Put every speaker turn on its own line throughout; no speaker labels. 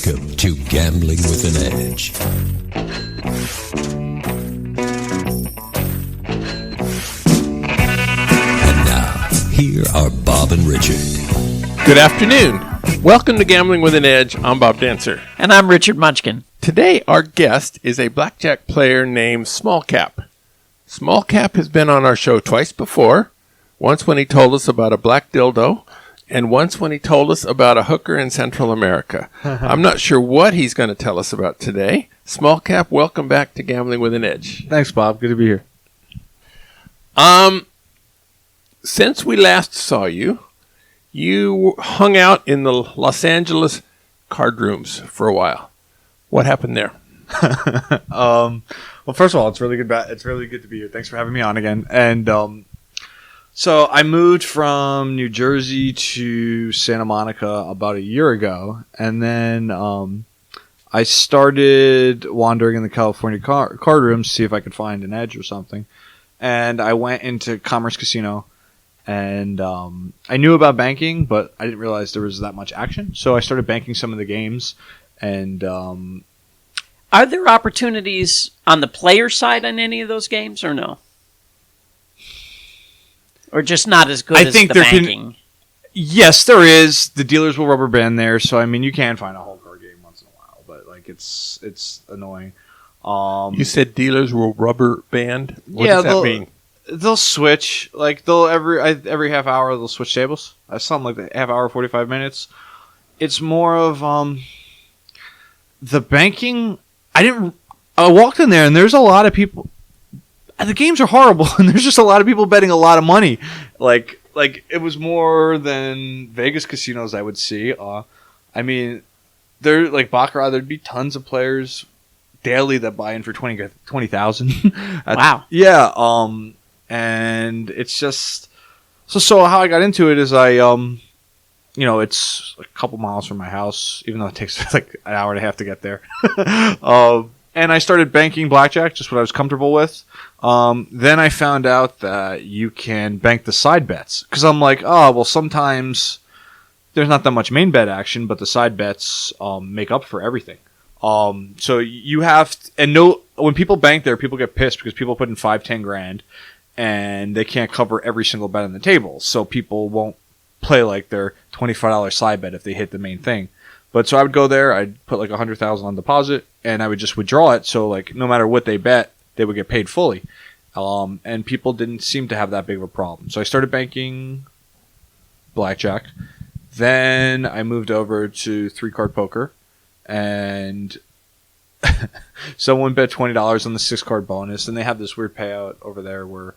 Welcome to Gambling with an Edge. And now, here are Bob and Richard.
Good afternoon. Welcome to Gambling with an Edge. I'm Bob Dancer.
And I'm Richard Munchkin.
Today, our guest is a blackjack player named Smallcap. Smallcap has been on our show twice before. Once when he told us about a black dildo, and once when he told us about a hooker in Central America. I'm not sure what he's going to tell us about today. Smallcap, welcome back to Gambling with an Edge.
Thanks, Bob. Good to be here.
Since we last saw you, you hung out in the Los Angeles Cardrooms for a while. What happened there?
Well, first of all, it's really good. It's really good to be here. Thanks for having me on again. And so I moved from New Jersey to Santa Monica about a year ago, and then I started wandering in the California card rooms to see if I could find an edge or something. And I went into Commerce Casino, and I knew about banking, but I didn't realize there was that much action. So I started banking some of the games, and
Are there opportunities on the player side on any of those games, or no? Or just not as good as the banking?
Yes, there is. The dealers will rubber band there, so I mean, you can find a whole card game once in a while, but like it's annoying.
You said dealers will rubber band? What
does
that mean?
They'll switch. Like they'll every half hour they'll switch tables. Something like that, half hour, 45 minutes. It's more of the banking. I walked in there and there's a lot of people. The games are horrible, and there's just a lot of people betting a lot of money. Like it was more than Vegas casinos I would see. I mean, there like Baccarat, there'd be tons of players daily that buy in for 20,000.
Wow.
Yeah. And it's just so how I got into it is it's a couple miles from my house, even though it takes like an hour and a half to get there. And I started banking blackjack, just what I was comfortable with. Then I found out that you can bank the side bets. Because I'm like, oh, well, sometimes there's not that much main bet action, but the side bets make up for everything. So you have... when people bank there, people get pissed because people put in 5-10 grand, and they can't cover every single bet on the table. So people won't play like their $25 side bet if they hit the main thing. But so I would go there, I'd put like $100,000 on deposit, and I would just withdraw it. So like no matter what they bet, they would get paid fully. And people didn't seem to have that big of a problem. So I started banking blackjack. Then I moved over to 3-card poker, and someone bet $20 on the 6-card bonus, and they have this weird payout over there where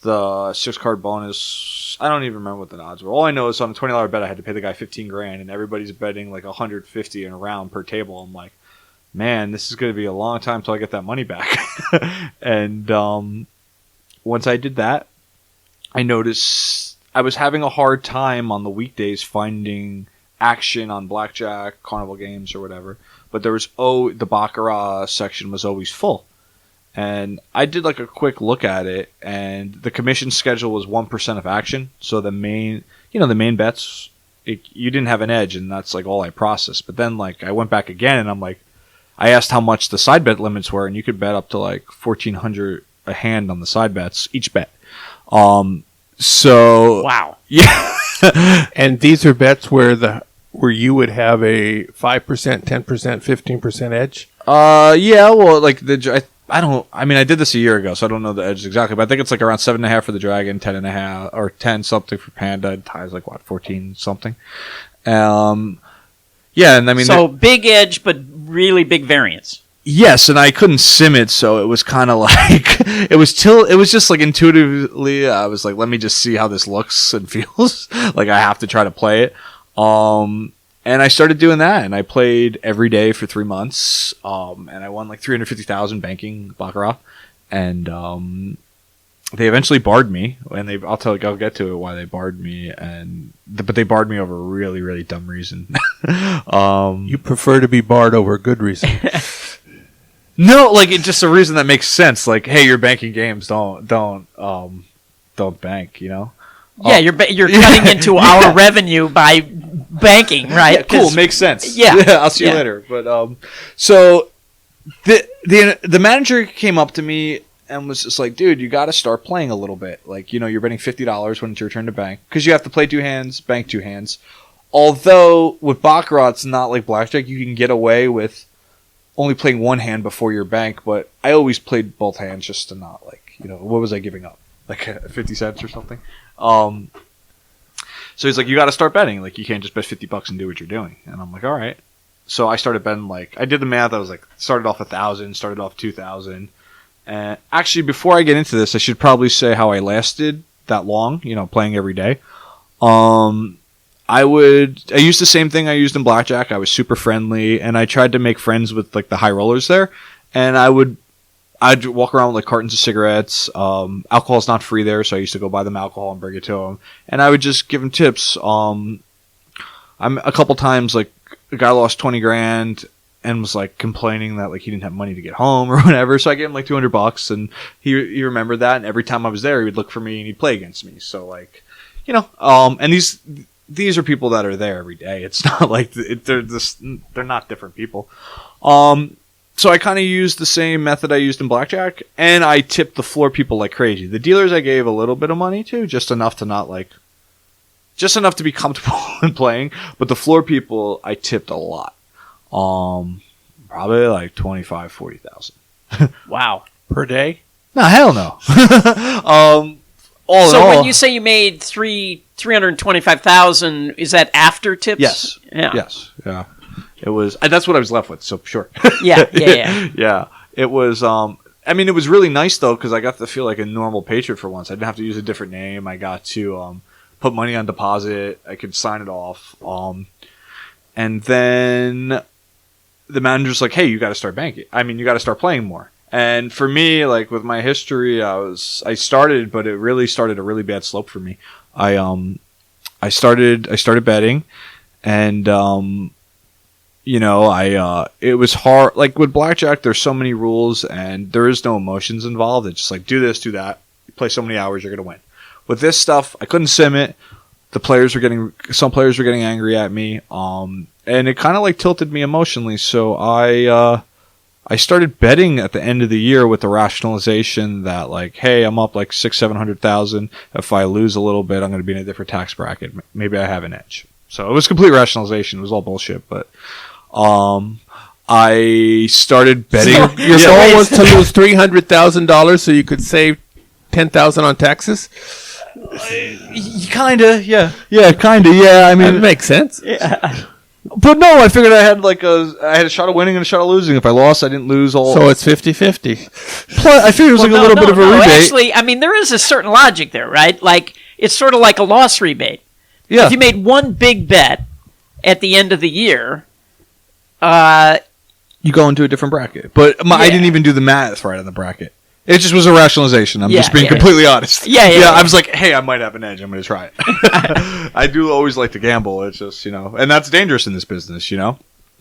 the 6-card bonus, I don't even remember what the odds were. All I know is on a $20 bet, I had to pay the guy 15 grand, and everybody's betting like 150 and around per table. I'm like, man, this is going to be a long time till I get that money back. And once I did that, I noticed I was having a hard time on the weekdays finding action on blackjack, carnival games, or whatever. But there was the Baccarat section was always full. And I did like a quick look at it, and the commission schedule was 1% of action. So the main bets, you didn't have an edge, and that's like all I processed. But then like I went back again, and I'm like, I asked how much the side bet limits were, and you could bet up to like $1,400 a hand on the side bets, each bet. So
wow,
yeah.
And these are bets where you would have a 5%, 10%, 15% edge.
Yeah. Well, like I did this a year ago, so I don't know the edges exactly, but I think it's like around 7.5 for the Dragon, 10.5 or 10 something for Panda. Ties like what, 14 something. Yeah, and I mean,
so big edge, but really big variance.
Yes, and I couldn't sim it, so it was kind of like it was just like intuitively, I was like, let me just see how this looks and feels. Like I have to try to play it. And I started doing that, and I played every day for 3 months, and I won like $350,000 banking Baccarat, and they eventually barred me, and I'll get to it why they barred me, but they barred me over a really, really dumb reason.
You prefer to be barred over a good reason.
No, like it's just a reason that makes sense. Like, hey, you're banking games, don't bank, you know?
Yeah, you're cutting into our revenue by banking, right?
Yeah, cool, makes sense.
Yeah.
I'll see you later. But so the manager came up to me and was just like, dude, you got to start playing a little bit. Like, you're betting $50 when it's your turn to bank because you have to play 2 hands, bank 2 hands. Although with Baccarat, it's not like Blackjack. You can get away with only playing 1 hand before your bank, but I always played both hands just to not what was I giving up? Like 50 cents or something? So he's like, you got to start betting. Like, you can't just bet $50 and do what you're doing. And I'm like, all right. So I started betting, I did the math. I was like, started off 1,000, started off 2,000. And actually, before I get into this, I should probably say how I lasted that long, playing every day. I used the same thing I used in Blackjack. I was super friendly, and I tried to make friends with the high rollers there. And I'd walk around with cartons of cigarettes. Alcohol's not free there, so I used to go buy them alcohol and bring it to them. And I would just give them tips. I'm a couple times a guy lost 20 grand and was complaining that he didn't have money to get home or whatever. So I gave him $200, and he remembered that. And every time I was there, he would look for me and he'd play against me. So and these are people that are there every day. It's not they're not different people. So I kind of used the same method I used in Blackjack, and I tipped the floor people like crazy. The dealers I gave a little bit of money to, just enough to just enough to be comfortable in playing. But the floor people, I tipped a lot. Probably 25, 40,000.
Wow.
Per day?
No, hell no. All in
So
all,
when you say you made 325,000, is that after tips?
yes,
Yeah.
yes, yeah. It was. That's what I was left with. So sure.
Yeah.
Yeah. It was. It was really nice though because I got to feel like a normal patron for once. I didn't have to use a different name. I got to put money on deposit. I could sign it off. And then the manager's like, "Hey, you got to start banking. You got to start playing more." And for me, with my history, I started, but it really started a really bad slope for me. I started betting, and it was hard. With Blackjack, there's so many rules and there is no emotions involved. It's just do this, do that. You play so many hours, you're going to win. With this stuff, I couldn't sim it. Some players were getting angry at me. And it kind of tilted me emotionally. So I started betting at the end of the year with the rationalization that hey, I'm up 600,000-700,000. If I lose a little bit, I'm going to be in a different tax bracket. Maybe I have an edge. So it was complete rationalization. It was all bullshit, but I started betting.
So your goal was to lose $300,000 so you could save $10,000 on taxes?
Kinda, yeah. Yeah, kinda, yeah.
That makes sense.
Yeah.
But no, I figured I had a shot of winning and a shot of losing. If I lost, I didn't lose all.
So it's 50-50.
Plus, I figured it was a little bit of a rebate.
Actually, there is a certain logic there, right? It's sort of like a loss rebate.
Yeah.
If you made one big bet at the end of the year,
you go into a different bracket. But I didn't even do the math right on the bracket. It just was a rationalization. I'm just being completely honest.
Yeah.
I was like, hey, I might have an edge. I'm going to try it. I do always like to gamble. It's just, and that's dangerous in this business,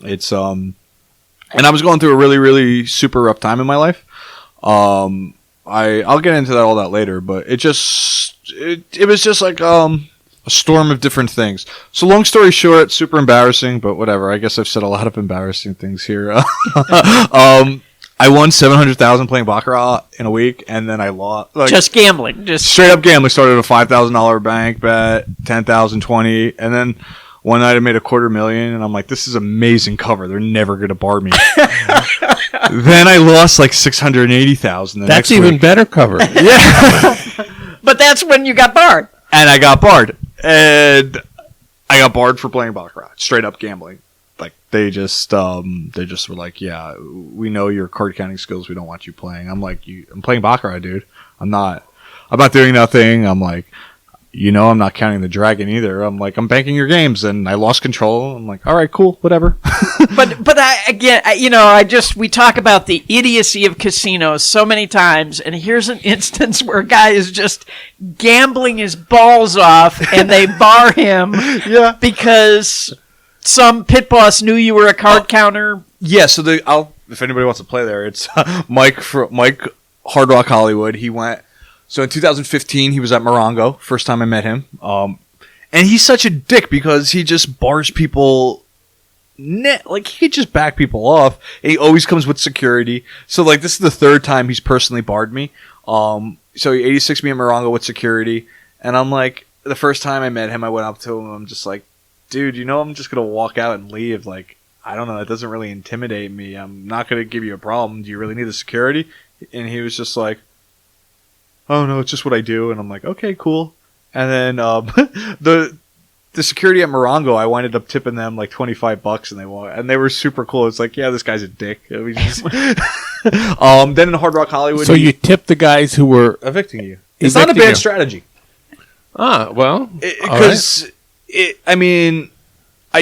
It's, and I was going through a really, really super rough time in my life. I'll get into all that later, but it was just a storm of different things. So long story short, super embarrassing, but whatever. I guess I've said a lot of embarrassing things here. I won $700,000 playing Baccarat in a week, and then I lost.
Just gambling, just
straight up gambling. Started a $5,000 bank bet, 10,000, 20, and then one night I made $250,000, and I'm like, this is amazing cover. They're never gonna bar me. Then I lost $680,000.
That's even better cover.
Yeah,
but that's when you got barred.
And I got barred, and I got barred for playing Baccarat. Straight up gambling. They just were like, yeah, we know your card counting skills. We don't want you playing. I'm like, I'm playing Baccarat, dude. I'm not doing nothing. I'm like, I'm not counting the dragon either. I'm like, I'm banking your games, and I lost control. I'm like, all right, cool, whatever.
but we talk about the idiocy of casinos so many times, and here's an instance where a guy is just gambling his balls off, and they bar him because some pit boss knew you were a card counter.
Yeah, so if anybody wants to play there, it's Mike Hard Rock Hollywood. He went. So in 2015, he was at Morongo. First time I met him. And And he's such a dick because he just bars people. Like, he could just back people off. And he always comes with security. So, like, this is the third time he's personally barred me. So he 86 me at Morongo with security. And I'm like, the first time I met him, I went up to him. I'm just like, dude, I'm just going to walk out and leave. Like, I don't know. It doesn't really intimidate me. I'm not going to give you a problem. Do you really need the security? And he was just like, oh, no, it's just what I do. And I'm like, okay, cool. And then the security at Morongo, I winded up tipping them like $25, and they were super cool. It's like, yeah, this guy's a dick. Then in Hard Rock Hollywood,
so you tipped the guys who were
evicting you. It's not a bad strategy.
Well,
because I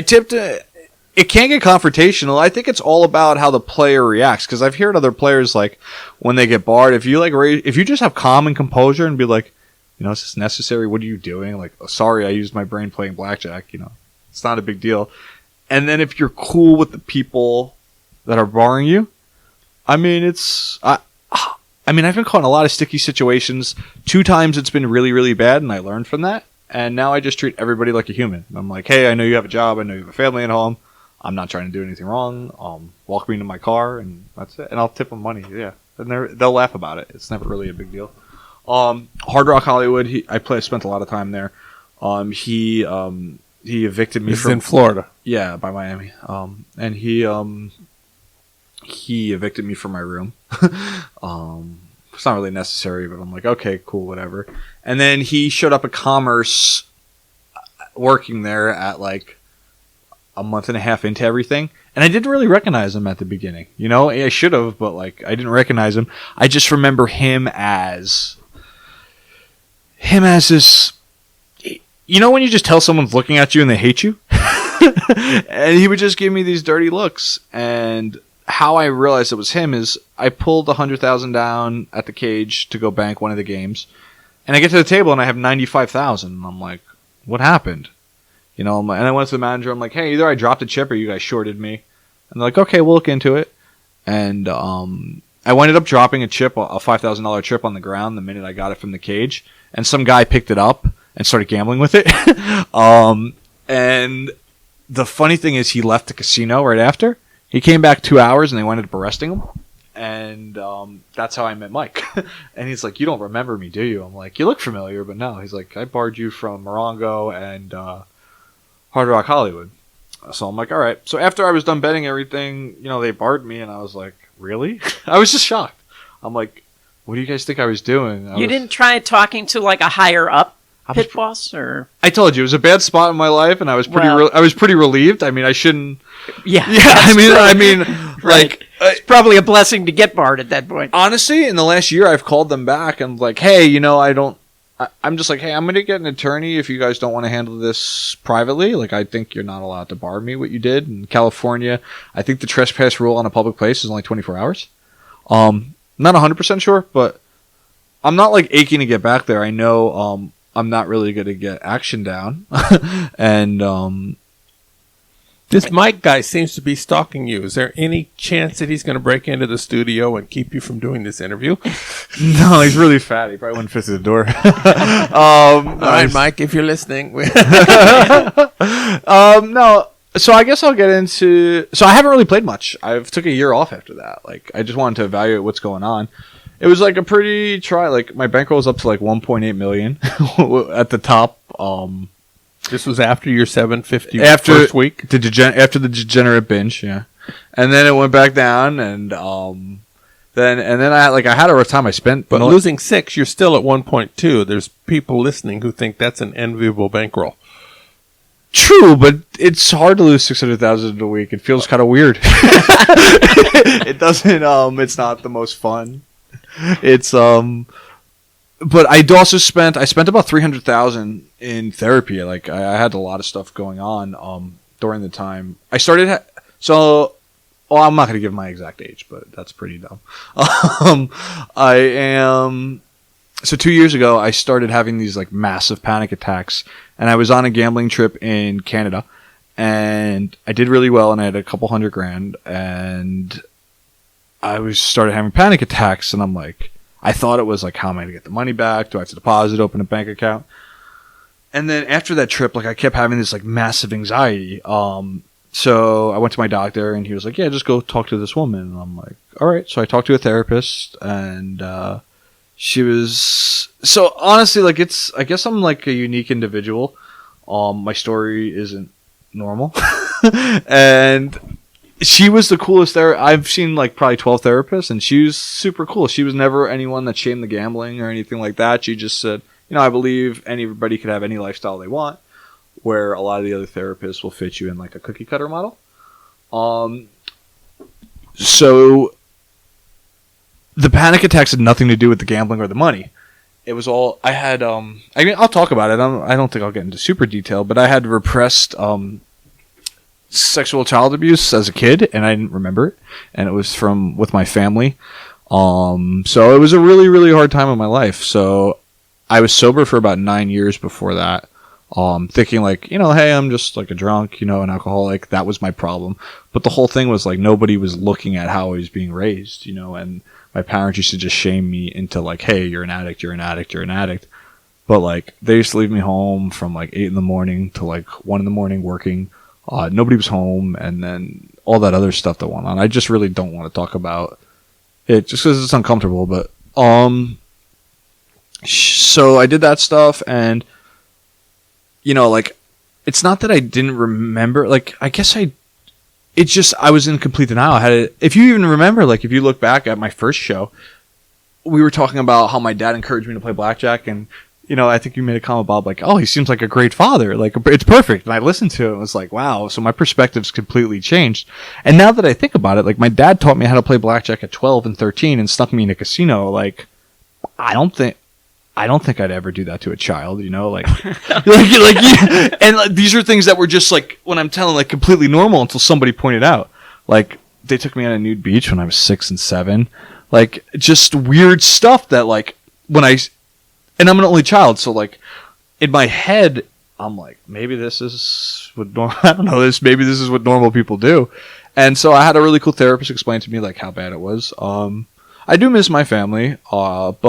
tipped. It can get confrontational. I think it's all about how the player reacts. Because I've heard other players, like, when they get barred, if you just have calm and composure and be like, is this necessary? What are you doing? Like, oh, sorry, I used my brain playing blackjack. It's not a big deal. And then if you're cool with the people that are barring you, I've been caught in a lot of sticky situations. 2 times it's been really, really bad, and I learned from that. And now I just treat everybody like a human. I'm like, hey, I know you have a job. I know you have a family at home. I'm not trying to do anything wrong. Walk me into my car, and that's it. And I'll tip them money. Yeah, and they'll laugh about it. It's never really a big deal. Hard Rock Hollywood. I spent a lot of time there. He evicted me
from in Florida.
Yeah, by Miami. And he evicted me from my room. It's not really necessary, but I'm like, okay, cool, whatever. And then he showed up at Commerce, working there at like a month and a half into everything. And I didn't really recognize him at the beginning. I should have, but like, I didn't recognize him. I just remember him as this, when you just tell someone's looking at you and they hate you? And he would just give me these dirty looks. And how I realized it was him is I pulled $100,000 down at the cage to go bank one of the games. And I get to the table and I have $95,000. And I'm like, what happened? And I went to the manager. I'm like, hey, either I dropped a chip or you guys shorted me. And they're like, okay, we'll look into it. And I ended up dropping a $5,000 chip on the ground the minute I got it from the cage. And some guy picked it up and started gambling with it. And the funny thing is he left the casino right after. He came back 2 hours and they ended up arresting him. And that's how I met Mike. And he's like, you don't remember me, do you? I'm like, you look familiar, but no. He's like, I barred you from Morongo and Hard Rock Hollywood. So I'm like, all right. So after I was done betting everything, they barred me. And I was like, really? I was just shocked. I'm like, what do you guys think I was doing?
You didn't try talking to like a higher up pit boss, or?
I told you it was a bad spot in my life, and I was pretty relieved. I shouldn't.
Yeah.
Right. Like,
it's probably a blessing to get barred at that point.
Honestly, in the last year, I've called them back and like, hey, I'm just like, hey, I'm going to get an attorney if you guys don't want to handle this privately. Like, I think you're not allowed to bar me what you did in California. I think the trespass rule on a public place is only 24 hours. Not 100% sure, but I'm not like aching to get back there. I know I'm not really going to get action down. And
this Mike guy seems to be stalking you. Is there any chance that he's going to break into the studio and keep you from doing this interview?
No, he's really fat. He probably wouldn't fit through the door.
All right, Mike, if you're listening.
No. So I guess I'll get into... So I haven't really played much. I've took a year off after that. Like, I just wanted to evaluate what's going on. It was like a pretty try. Like, my bankroll was up to like 1.8 million at the top.
This was after your 750 first week?
After the degenerate binge, yeah. And then it went back down, and then I had a rough time. I spent...
But losing 6, you're still at 1.2. There's people listening who think that's an enviable bankroll.
True, but it's hard to lose 600,000 a week. It feels kind of weird. It doesn't. It's not the most fun. It's but I spent about 300,000 in therapy. Like I had a lot of stuff going on during the time I started. I'm not going to give my exact age, but that's pretty dumb. So 2 years ago, I started having these like massive panic attacks, and I was on a gambling trip in Canada, and I did really well, and I had a couple $100,000, and I started having panic attacks, and I'm like, I thought it was like, how am I going to get the money back? Do I have to deposit, open a bank account? And then after that trip, like I kept having this like massive anxiety. So I went to my doctor and he was like, yeah, just go talk to this woman. And I'm like, all right. So I talked to a therapist and she was so honestly like I guess I'm like a unique individual. My story isn't normal. And she was the coolest I've seen like probably 12 therapists and she was super cool. She was never anyone that shamed the gambling or anything like that. She just said, I believe anybody could have any lifestyle they want, where a lot of the other therapists will fit you in like a cookie cutter model. So the panic attacks had nothing to do with the gambling or the money. It was all I had. I mean, I'll talk about it. I don't think I'll get into super detail, but I had repressed sexual child abuse as a kid, and I didn't remember it, and it was with my family. So it was a really, really hard time in my life. So I was sober for about 9 years before that. Thinking like, hey, I'm just like a drunk, an alcoholic. That was my problem. But the whole thing was like, nobody was looking at how I was being raised, and my parents used to just shame me into like, hey, you're an addict, you're an addict, you're an addict. But like, they used to leave me home from like 8 a.m. to like 1 a.m. working. Nobody was home. And then all that other stuff that went on. I just really don't want to talk about it just because it's uncomfortable. But, so I did that stuff and, like, it's not that I didn't remember. Like, I guess I was in complete denial. If you even remember, like, if you look back at my first show, we were talking about how my dad encouraged me to play blackjack. And, I think you made a comment, Bob, like, oh, he seems like a great father. Like, it's perfect. And I listened to it and was like, wow. So my perspective's completely changed. And now that I think about it, like, my dad taught me how to play blackjack at 12 and 13 and stuck me in a casino. Like, I don't think I'd ever do that to a child, like, and these are things that were just like, when I'm telling, like, completely normal until somebody pointed out, like, they took me on a nude beach when I was 6 and 7, like, just weird stuff that, like, and I'm an only child, so, like, in my head, I'm like, maybe this is what maybe this is what normal people do. And so I had a really cool therapist explain to me, like, how bad it was. I do miss my family, but,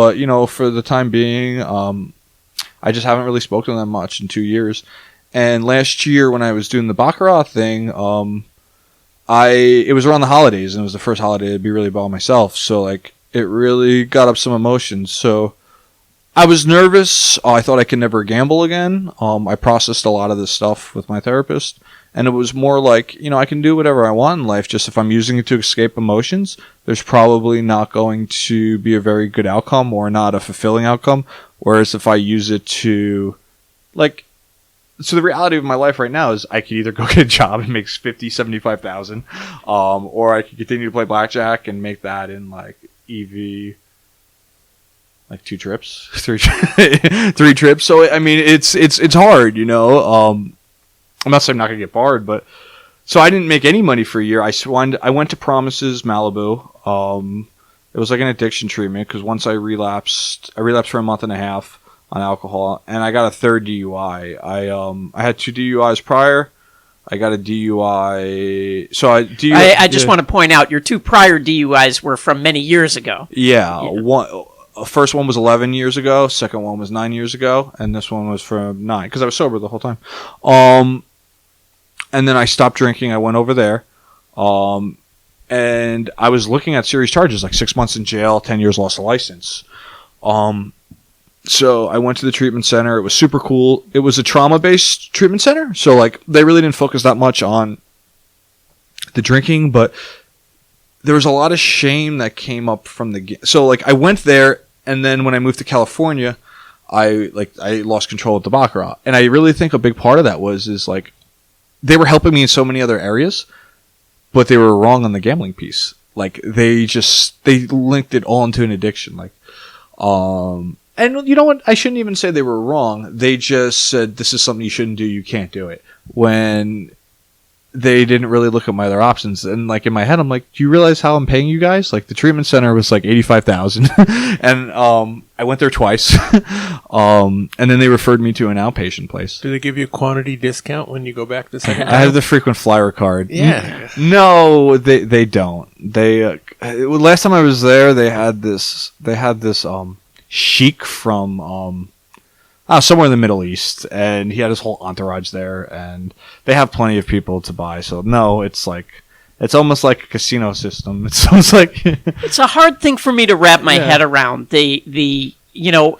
for the time being, I just haven't really spoken to them much in 2 years. And last year when I was doing the Baccarat thing, it was around the holidays, and it was the first holiday to be really by myself. So, like, it really got up some emotions. So I was nervous. I thought I could never gamble again. I processed a lot of this stuff with my therapist. And it was more like, I can do whatever I want in life. Just if I'm using it to escape emotions, there's probably not going to be a very good outcome or not a fulfilling outcome. Whereas if I use it to, like, so the reality of my life right now is I could either go get a job and make 50, 75,000, or I could continue to play blackjack and make that in like EV, like 2 trips, 3 trips. So, I mean, it's hard, I'm not saying I'm not going to get barred, but so I didn't make any money for a year. I went to Promises Malibu. It was like an addiction treatment because once I relapsed for a month and a half on alcohol, and I got a third DUI. I had 2 DUIs prior. I got a DUI. So I
just want to point out your 2 prior DUIs were from many years ago.
Yeah. First one was 11 years ago. Second one was 9 years ago, and this one was from 9 because I was sober the whole time. And then I stopped drinking. I went over there, and I was looking at serious charges like 6 months in jail, 10 years lost of license. So I went to the treatment center. It was super cool. It was a trauma-based treatment center, so like they really didn't focus that much on the drinking, but there was a lot of shame that came up from so like I went there, and then when I moved to California, I lost control of the Baccarat, and I really think a big part of that is like they were helping me in so many other areas, but they were wrong on the gambling piece. Like they linked it all into an addiction. Like, and you know what? I shouldn't even say they were wrong. They just said this is something you shouldn't do. You can't do it. When they didn't really look at my other options. And like in my head, I'm like, do you realize how I'm paying you guys? Like the treatment center was like $85,000 and I went there twice. And then they referred me to an outpatient place.
Do they give you a quantity discount when you go back the second time?
I have the frequent flyer card.
Yeah.
No, they don't. They last time I was there, they had this sheik from somewhere in the Middle East, and he had his whole entourage there, and they have plenty of people to buy. So no, it's almost like a casino system. It's almost like
it's a hard thing for me to wrap my head around.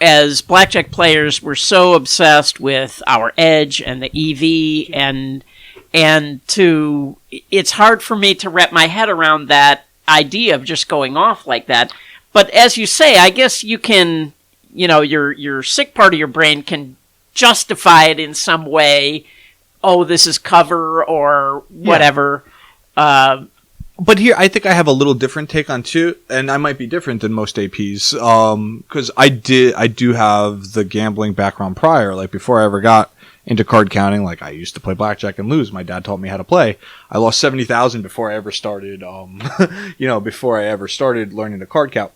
As blackjack players, we're so obsessed with our edge and the EV, it's hard for me to wrap my head around that idea of just going off like that. But as you say, I guess you can, your sick part of your brain can justify it in some way. Oh, this is cover or whatever.
But here, I think I have a little different take on too, and I might be different than most APs, because I do have the gambling background prior. Like before I ever got into card counting, like I used to play blackjack and lose. My dad taught me how to play. I lost 70,000 before I ever started, before I ever started learning to card count.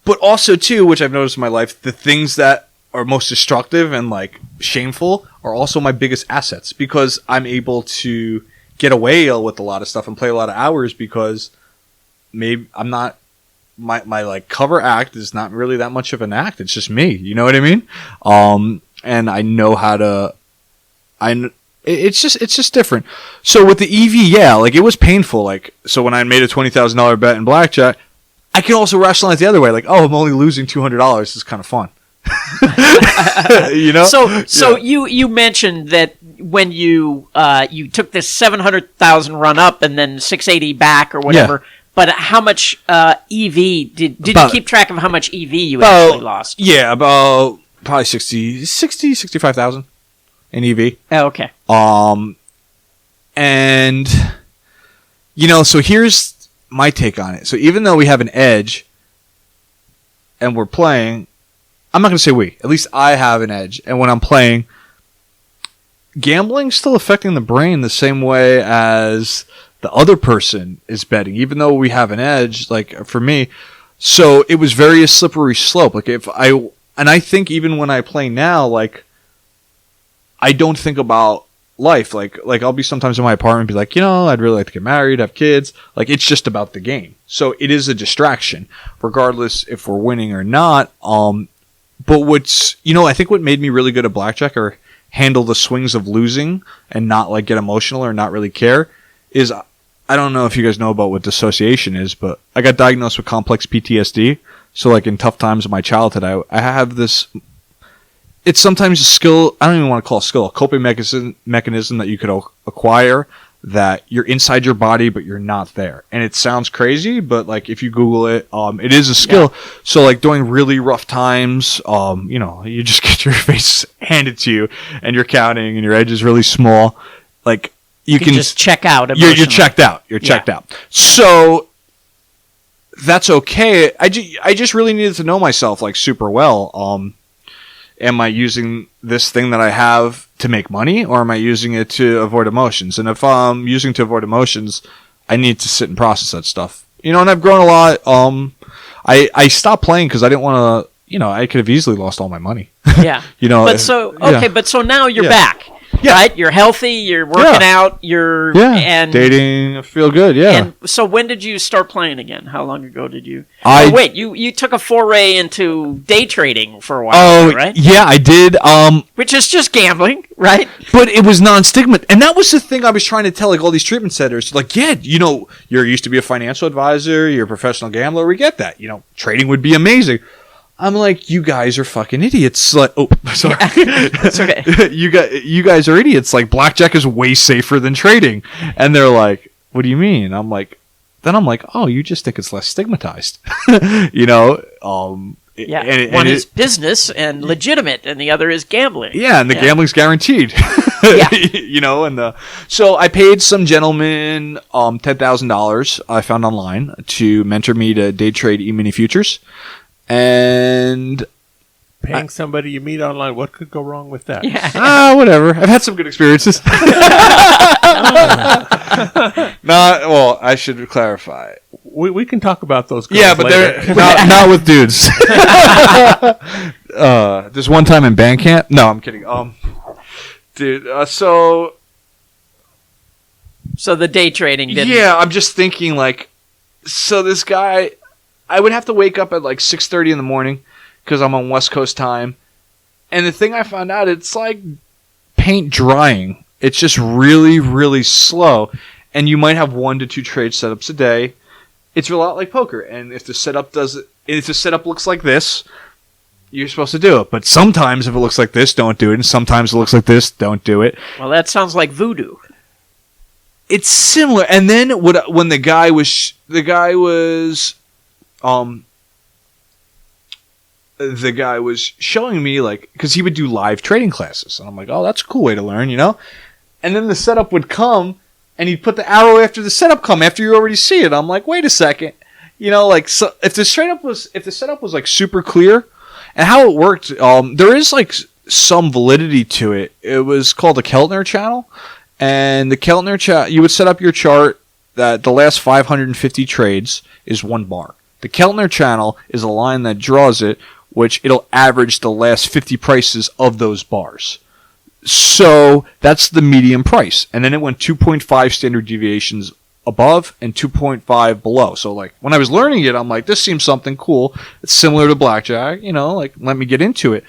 But also too, which I've noticed in my life, the things that are most destructive and like shameful are also my biggest assets, because I'm able to get away with a lot of stuff and play a lot of hours, because maybe I'm not, my like cover act is not really that much of an act. It's just me. You know what I mean? And I know how to, it's just different. So with the EV, like it was painful. Like, so when I made a $20,000 bet in blackjack, I can also rationalize the other way. Like, oh, I'm only losing $200. It's kind of fun. So you mentioned that when you took this 700,000 run up and then 680 back or whatever, but how much EV did you keep track of how much EV you actually lost? Yeah, about probably 65,000 in EV.
Oh, okay.
And so here's my take on it. So even though we have an edge and we're playing, I'm not going to say we. At least I have an edge. And when I'm playing, gambling's still affecting the brain the same way as the other person is betting, even though we have an edge, like for me. So it was very a slippery slope. Like I think even when I play now, like I don't think about life. Like I'll be sometimes in my apartment and be like, I'd really like to get married, have kids. Like it's just about the game. So it is a distraction, regardless if we're winning or not. But what's, I think what made me really good at blackjack or handle the swings of losing and not like get emotional or not really care is, I don't know if you guys know about what dissociation is, but I got diagnosed with complex PTSD. So like in tough times of my childhood, I have this, it's sometimes a skill, I don't even want to call it a skill, a coping mechanism that you could acquire, that you're inside your body, but you're not there. And it sounds crazy, but like if you Google it, it is a skill. Yeah. So like during really rough times, you just get your face handed to you and you're counting and your edge is really small. Like you can
just check out.
You're checked out. You're checked out. So that's okay. I just really needed to know myself like super well. Am I using this thing that I have to make money, or am I using it to avoid emotions? And if I'm using to avoid emotions, I need to sit and process that stuff. And I've grown a lot. I stopped playing because I didn't want to, I could have easily lost all my money.
Yeah. But so now you're back. Yeah. Right? You're healthy, you're working out, and
dating, I feel good,
And so when did you start playing again? How long ago did you? You took a foray into day trading for a while, right?
Yeah, I did.
Which is just gambling, right?
But it was non-stigma. And that was the thing I was trying to tell like all these treatment centers. Like, you're used to be a financial advisor, you're a professional gambler, we get that. Trading would be amazing. I'm like, you guys are fucking idiots. Like, oh, sorry.
It's okay.
You guys are idiots. Like, blackjack is way safer than trading. And they're like, what do you mean? I'm like, oh, you just think it's less stigmatized.
One is business and legitimate, and the other is gambling.
Yeah, and the gambling's guaranteed. So I paid some gentleman $10,000 I found online to mentor me to day trade E-mini futures. And
paying somebody you meet online, what could go wrong with that?
Yeah.
Whatever. I've had some good experiences. I should clarify.
We can talk about those girls
but
later.
they're not with dudes. There's one time in band camp. No, I'm kidding. Dude, so
the day trading didn't.
Yeah, I'm just thinking so this guy, I would have to wake up at 6:30 in the morning because I'm on West Coast time, And the thing I found out, it's like paint drying. It's just really, really slow. And you might have 1 to 2 trade setups a day. It's a lot like poker. And if the setup looks like this, you're supposed to do it. But sometimes if it looks like this, don't do it. And sometimes it looks like this, don't do it.
Well, that sounds like voodoo.
It's similar. And then when the guy was showing me, like, because he would do live trading classes, and I'm like, oh, that's a cool way to learn, you know. And then the setup would come, and he'd put the arrow after the setup come after you already see it. I'm like, wait a second, you know, like, so if the setup was like super clear, and how it worked, there is like some validity to it. It was called a Keltner channel, and the Keltner chart, you would set up your chart that the last 550 trades is 1 bar. The Keltner channel is a line that draws it, which it'll average the last 50 prices of those bars. So that's the median price. And then it went 2.5 standard deviations above and 2.5 below. So like when I was learning it, I'm like, this seems something cool. It's similar to Blackjack, you know, like let me get into it.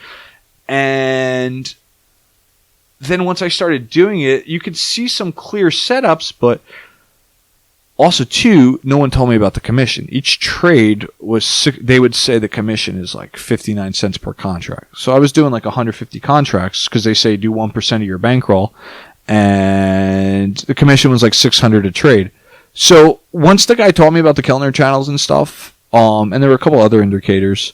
And then once I started doing it, you could see some clear setups, but also, too, no one told me about the commission. Each trade they would say the commission is like 59 cents per contract. So I was doing like 150 contracts because they say do 1% of your bankroll. And the commission was like 600 a trade. So once the guy told me about the Keltner channels and stuff, and there were a couple other indicators,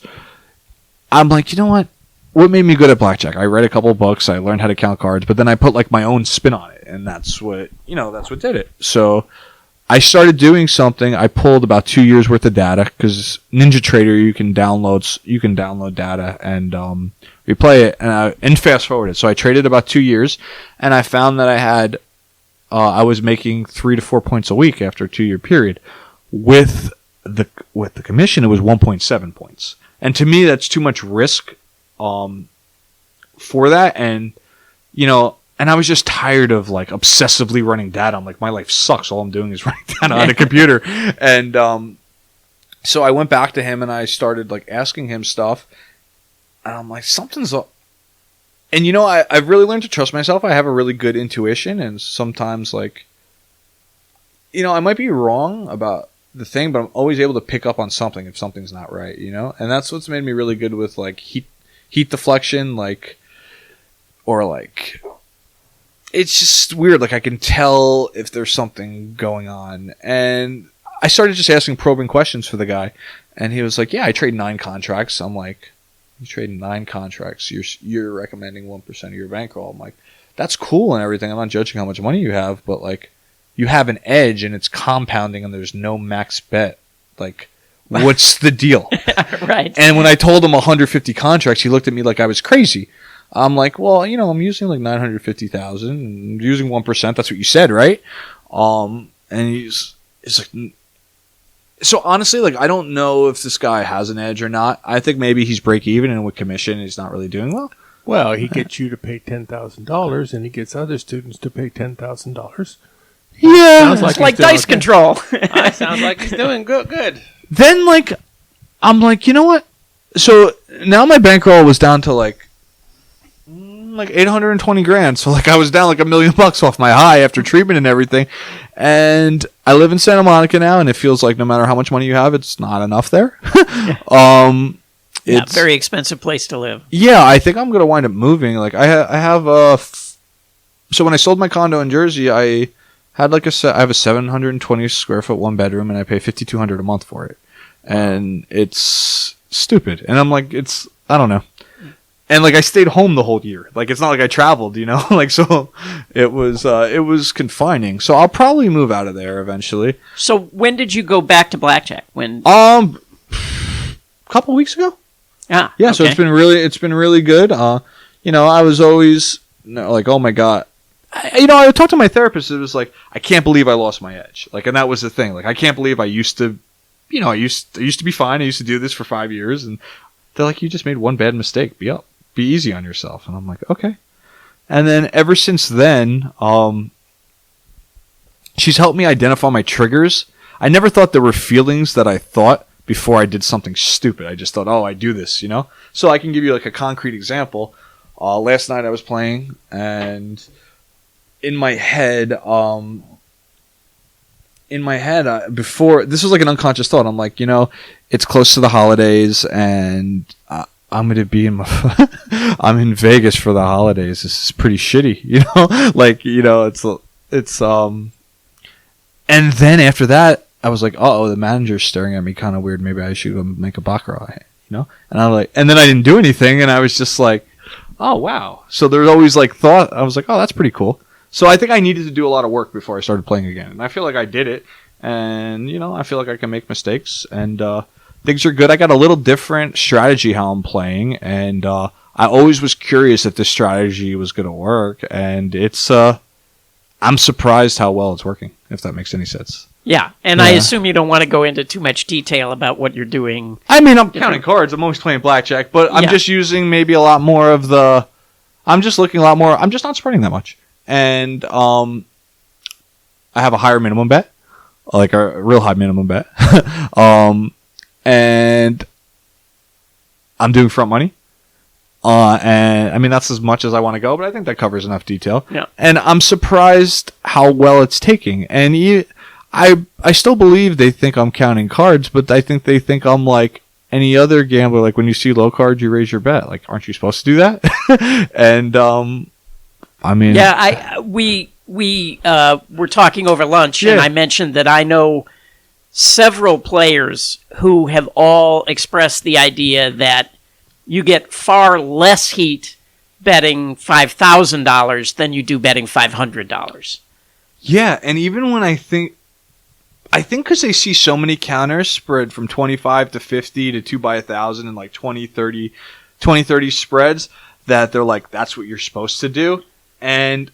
I'm like, you know what? What made me good at Blackjack? I read a couple books. I learned how to count cards. But then I put like my own spin on it. And that's what did it. So I started doing something. I pulled about 2 years worth of data because Ninja Trader you can download data and replay it and fast forward it. So I traded about 2 years, and I found that I was making 3 to 4 points a week after a 2 year period. With the commission, it was 1.7 points, and to me that's too much risk for that, and you know. And I was just tired of like obsessively running data. I'm like, my life sucks. All I'm doing is running data on a computer. And so I went back to him and I started like asking him stuff. And I'm like, something's up. And you know, I've really learned to trust myself. I have a really good intuition. And sometimes like, you know, I might be wrong about the thing, but I'm always able to pick up on something if something's not right, you know? And that's what's made me really good with like heat deflection, like, or like, it's just weird. Like I can tell if there's something going on. And I started just asking probing questions for the guy. And he was like, yeah, I trade 9 contracts. I'm like, you trade 9 contracts. You're recommending 1% of your bankroll. I'm like, that's cool and everything. I'm not judging how much money you have, but like you have an edge and it's compounding and there's no max bet. Like, what's the deal?
Right.
And when I told him 150 contracts, he looked at me like I was crazy. I'm like, well, you know, I'm using like 950,000 and using 1%. That's what you said, right? And he's like, so honestly, like, I don't know if this guy has an edge or not. I think maybe he's break even and with commission, he's not really doing well.
Well, he gets you to pay $10,000 and he gets other students to pay $10,000.
Yeah.
Sounds like dice control.
Sounds like he's doing good.
Then, like, I'm like, you know what? So now my bankroll was down to like 820 grand. So like I was down like $1 million off my high after treatment and everything. And I live in Santa Monica now, and it feels like no matter how much money you have, it's not enough there.
It's a very expensive place to live.
Yeah, I think I'm going to wind up moving. Like I have so when I sold my condo in Jersey, I had like I have a 720 square foot 1 bedroom, and I pay $5,200 a month for it. And it's stupid. And I'm like, I don't know. And like I stayed home the whole year. Like it's not like I traveled, you know. Like so, it was confining. So I'll probably move out of there eventually.
So when did you go back to Blackjack? When?
A couple weeks ago.
Ah,
yeah.
Okay.
So it's been really good. You know, I was always like, oh my god. I talked to my therapist. It was like, I can't believe I lost my edge. Like, and that was the thing. Like, I can't believe I used to, you know, I used to be fine. I used to do this for 5 years, and they're like, you just made one bad mistake. Be easy on yourself. And I'm like, okay. And then ever since then, she's helped me identify my triggers. I never thought there were feelings that I thought before I did something stupid. I just thought, oh, I do this, you know? So I can give you like a concrete example. Last night I was playing, and in my head, before this was like an unconscious thought. I'm like, it's close to the holidays, and I'm gonna be I'm in Vegas for the holidays. This is pretty shitty, it's And then after that, I was like, the manager's staring at me kind of weird. Maybe I should go make a baccarat, And I'm like, and then I didn't do anything, and I was just like, oh wow. So there's always like thought. I was like, oh, that's pretty cool. So I think I needed to do a lot of work before I started playing again, and I feel like I did it. And I feel like I can make mistakes, and things are good. I got a little different strategy how I'm playing, and I always was curious if this strategy was going to work, and it's I'm surprised how well it's working, if that makes any sense.
Yeah, and I assume you don't want to go into too much detail about what you're doing.
I mean, I'm counting cards. I'm always playing blackjack, but I'm just using maybe a lot more of the... I'm just looking a lot more... I'm just not spreading that much. And I have a higher minimum bet, like a real high minimum bet. And I'm doing front money. And I mean, that's as much as I want to go, but I think that covers enough detail.
Yeah.
And I'm surprised how well it's taking. And I still believe they think I'm counting cards, but I think they think I'm like any other gambler. Like when you see low cards, you raise your bet. Like, aren't you supposed to do that? And I mean,
yeah, we were talking over lunch, and I mentioned that I know several players who have all expressed the idea that you get far less heat betting $5,000 than you do betting $500.
Yeah, and even when I think because they see so many counters spread from 25 to 50 to 2 by 1,000 and like 20, 30 spreads, that they're like, that's what you're supposed to do. And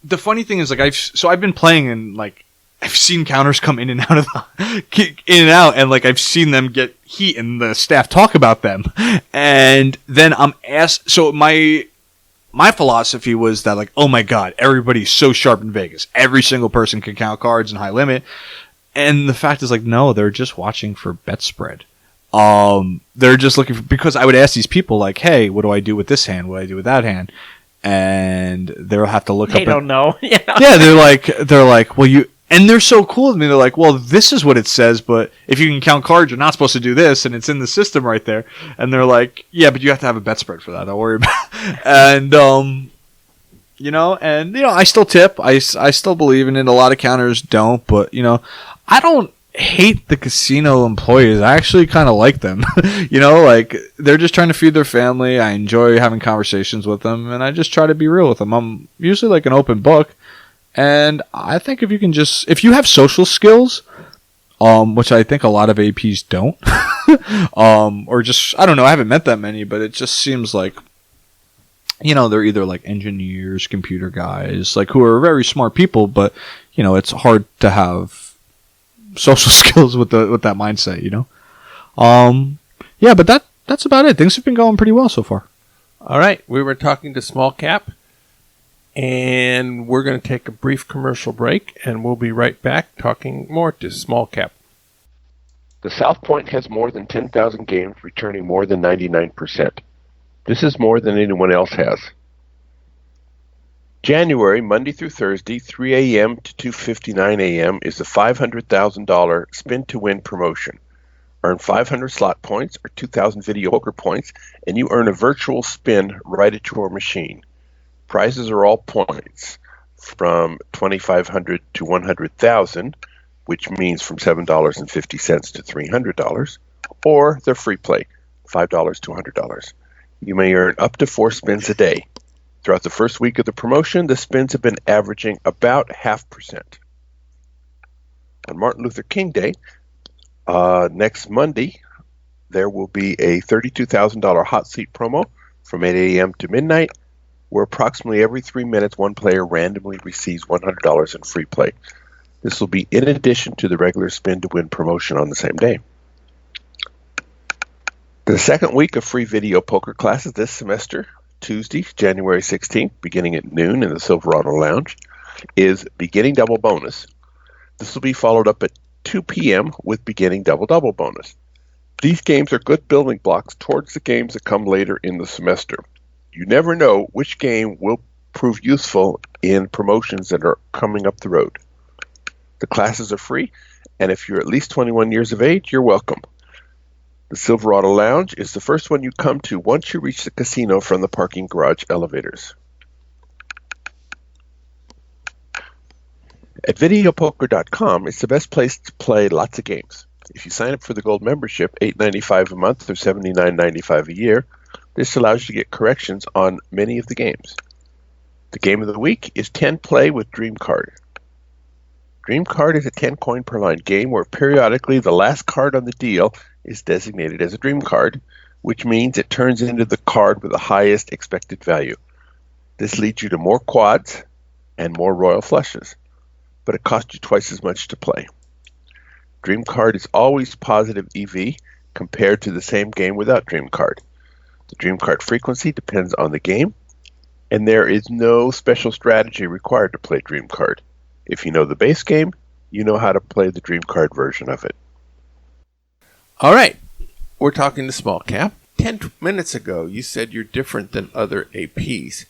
the funny thing is, like, I've been playing, and like I've seen counters come in and out and like I've seen them get heat, and the staff talk about them. And then I'm asked. So my philosophy was that, like, oh my god, everybody's so sharp in Vegas. Every single person can count cards and high limit. And the fact is, like, no, they're just watching for bet spread. They're just looking for, because I would ask these people, like, hey, what do I do with this hand? What do I do with that hand? And they'll have to look up.
They don't know.
Yeah, they're like, well, you, and they're so cool to me. They're like, well, this is what it says, but if you can count cards, you're not supposed to do this, and it's in the system right there. And they're like, yeah, but you have to have a bet spread for that. Don't worry about it. And, I still tip. I still believe in it. A lot of counters don't, but, I don't hate the casino employees. I actually kind of like them. Like, they're just trying to feed their family. I enjoy having conversations with them, and I just try to be real with them. I'm usually like an open book, and I think if you have social skills, which I think a lot of APs don't, or just, I don't know, I haven't met that many, but it just seems like, they're either like engineers, computer guys, like, who are very smart people, but, it's hard to have social skills with that mindset, Yeah, but that's about it. Things have been going pretty well so far.
All right, we were talking to Smallcap, and we're going to take a brief commercial break, and we'll be right back talking more to Smallcap.
The South Point has more than 10,000 games, returning more than 99%. This is more than anyone else has. January, Monday through Thursday, 3 a.m. to 2:59 a.m. is the $500,000 Spin to Win promotion. Earn 500 slot points or 2,000 video poker points, and you earn a virtual spin right at your machine. Prizes are all points, from $2,500 to $100,000, which means from $7.50 to $300, or they're free play, $5 to $100. You may earn up to 4 spins a day. Throughout the first week of the promotion, the spins have been averaging about 0.5%. On Martin Luther King Day, next Monday, there will be a $32,000 hot seat promo from 8 a.m. to midnight, where approximately every 3 minutes, one player randomly receives $100 in free play. This will be in addition to the regular Spin to Win promotion on the same day. The second week of free video poker classes this semester, Tuesday, January 16th, beginning at noon in the Silverado Lounge, is Beginning Double Bonus. This will be followed up at 2 p.m. with Beginning Double Bonus. These games are good building blocks towards the games that come later in the semester. You never know which game will prove useful in promotions that are coming up the road. The classes are free, and if you're at least 21 years of age, you're welcome. The Silverado Lounge is the first one you come to once you reach the casino from the parking garage elevators. At videopoker.com, it's the best place to play lots of games. If you sign up for the gold membership, $8.95 a month or $79.95 a year, this allows you to get corrections on many of the games. The game of the week is 10 Play with Dream Card. Dream Card is a 10 coin per line game where periodically the last card on the deal is designated as a dream card, which means it turns into the card with the highest expected value. This leads you to more quads and more royal flushes, but it costs you twice as much to play. Dream Card is always positive EV compared to the same game without Dream Card. The Dream Card frequency depends on the game, and there is no special strategy required to play Dream Card. If you know the base game, you know how to play the Dream Card version of it.
All right. We're talking to Smallcap. 10 minutes ago, you said you're different than other APs.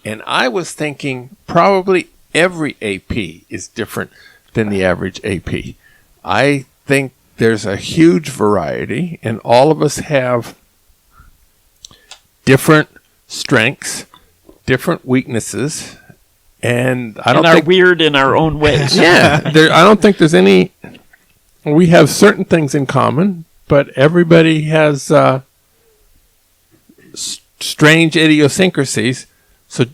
And I was thinking probably every AP is different than the average AP. I think there's a huge variety, and all of us have different strengths, different weaknesses, and I don't think
weird in our own ways.
Yeah, I don't think there's any. We have certain things in common, but everybody has strange idiosyncrasies. So,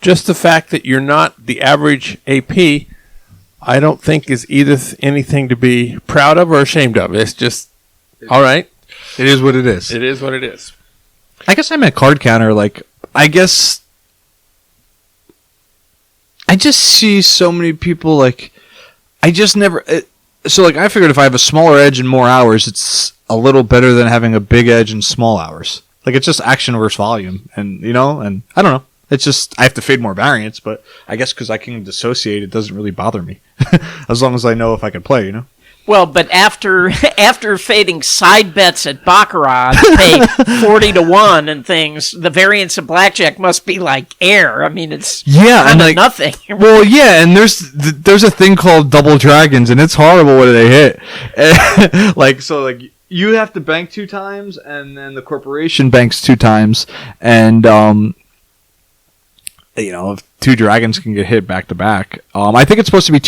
just the fact that you're not the average AP, I don't think is either anything to be proud of or ashamed of. It's just all right.
It is what it is.
It is what it is.
I guess I'm at card counter. Like, I guess I just see so many people. Like, I just never. So, like, I figured if I have a smaller edge and more hours, it's a little better than having a big edge and small hours. Like, it's just action versus volume, and and I don't know. It's just I have to fade more variance, but I guess because I can dissociate, it doesn't really bother me as long as I know if I can play.
Well, but after fading side bets at Baccarat to pay 40-1 and things, the variance of Blackjack must be like air. I mean, it's
and like
nothing.
Well, yeah, and there's a thing called double dragons, and it's horrible when they hit. like you have to bank 2 times, and then the corporation banks 2 times, and if 2 dragons can get hit back to back. I think it's supposed to be